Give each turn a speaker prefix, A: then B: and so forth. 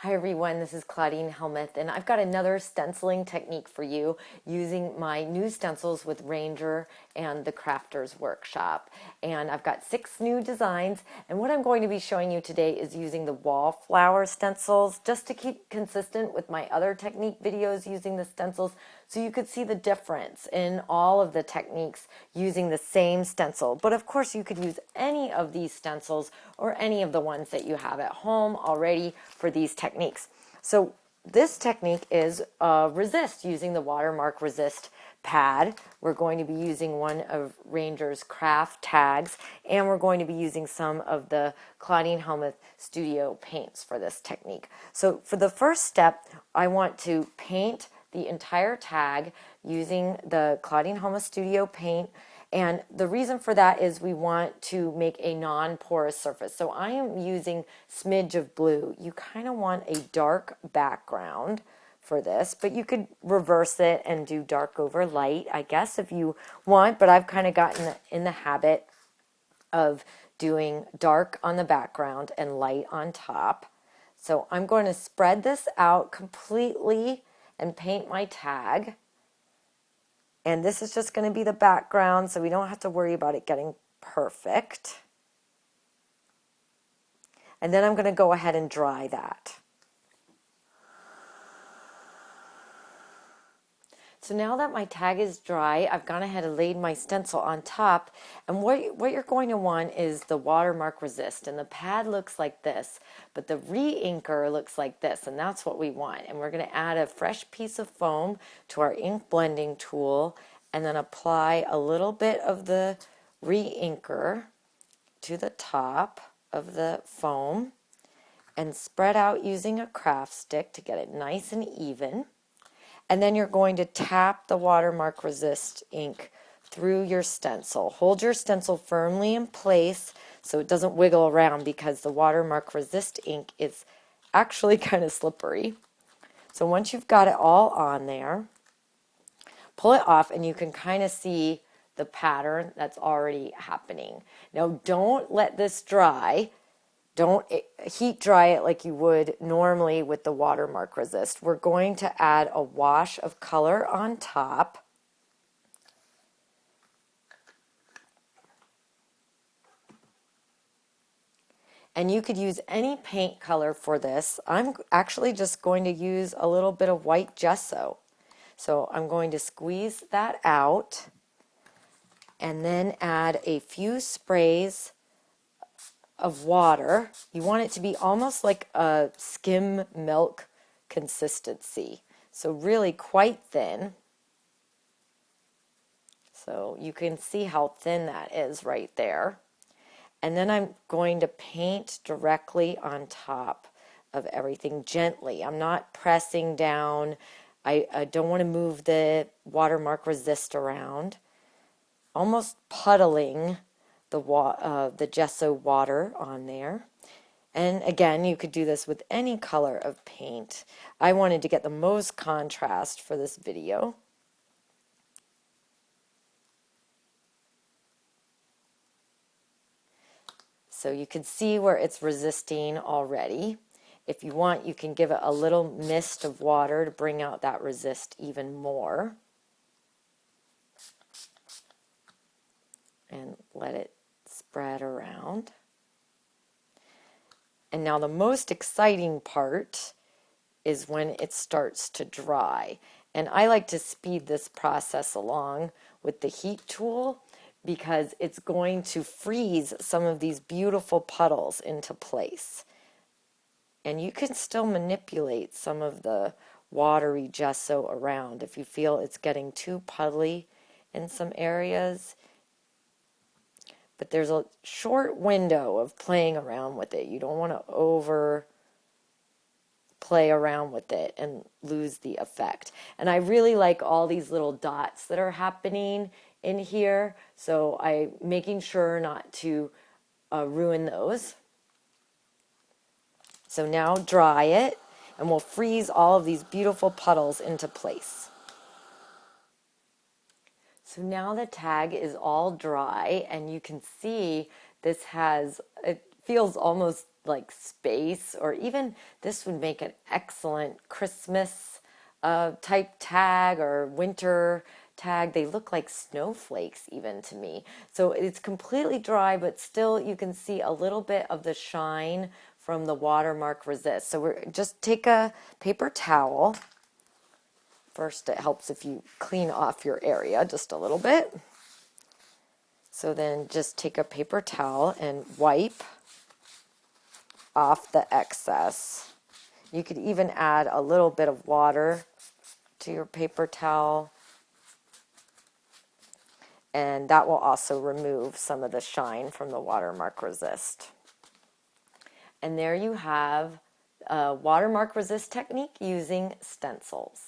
A: Hi everyone, this is Claudine Hellmuth, and I've got another stenciling technique for you using my new stencils with Ranger and the Crafters Workshop. And I've got 6 new designs, and what I'm going to be showing you today is using the wallflower stencils just to keep consistent with my other technique videos using the stencils, so you could see the difference in all of the techniques using the same stencil. But of course you could use any of these stencils or any of the ones that you have at home already for these techniques. So this technique is resist, using the Watermark resist pad. We're going to be using one of Ranger's craft tags, and we're going to be using some of the Claudine Hellmuth studio paints for this technique. So for the first step, I want to paint the entire tag using the Claudine Hellmuth studio paint. And the reason for that is we want to make a non-porous surface. So I am using smidge of blue. You kind of want a dark background for this, but you could reverse it and do dark over light, I guess, if you want. But I've kind of gotten in the habit of doing dark on the background and light on top. So I'm going to spread this out completely and paint my tag. And this is just going to be the background, so we don't have to worry about it getting perfect. And then I'm going to go ahead and dry that. So now that my tag is dry, I've gone ahead and laid my stencil on top. And what you're going to want is the Watermark resist. And the pad looks like this, but the re-inker looks like this. And that's what we want. And we're going to add a fresh piece of foam to our ink blending tool and then apply a little bit of the re-inker to the top of the foam and spread out using a craft stick to get it nice and even. And then you're going to tap the Watermark resist ink through your stencil. Hold your stencil firmly in place so it doesn't wiggle around, because the Watermark resist ink is actually kind of slippery. So once you've got it all on there, pull it off and you can kind of see the pattern that's already happening. Now don't let this dry. Don't heat dry it like you would normally with the Watermark resist. We're going to add a wash of color on top. And you could use any paint color for this. I'm actually just going to use a little bit of white gesso. So I'm going to squeeze that out and then add a few sprays of water. You want it to be almost like a skim milk consistency, so really quite thin. So you can see how thin that is right there. And then I'm going to paint directly on top of everything gently. I'm not pressing down. I don't want to move the Watermark resist around. Almost puddling the gesso water on there. And again, you could do this with any color of paint. I wanted to get the most contrast for this video. So you can see where it's resisting already. If you want, you can give it a little mist of water to bring out that resist even more. And let it spread around. And now the most exciting part is when it starts to dry. And I like to speed this process along with the heat tool, because it's going to freeze some of these beautiful puddles into place. And you can still manipulate some of the watery gesso around if you feel it's getting too puddly in some areas. But there's a short window of playing around with it. You don't want to over play around with it and lose the effect. And I really like all these little dots that are happening in here, so I'm making sure not to ruin those. So now dry it, and we'll freeze all of these beautiful puddles into place. So now the tag is all dry, and you can see this it feels almost like space, or even this would make an excellent Christmas type tag or winter tag. They look like snowflakes even to me. So it's completely dry, but still you can see a little bit of the shine from the Watermark Resist. So we're just take a paper towel. First, it helps if you clean off your area just a little bit. So then just take a paper towel and wipe off the excess. You could even add a little bit of water to your paper towel, and that will also remove some of the shine from the Watermark Resist. And there you have a Watermark Resist technique using stencils.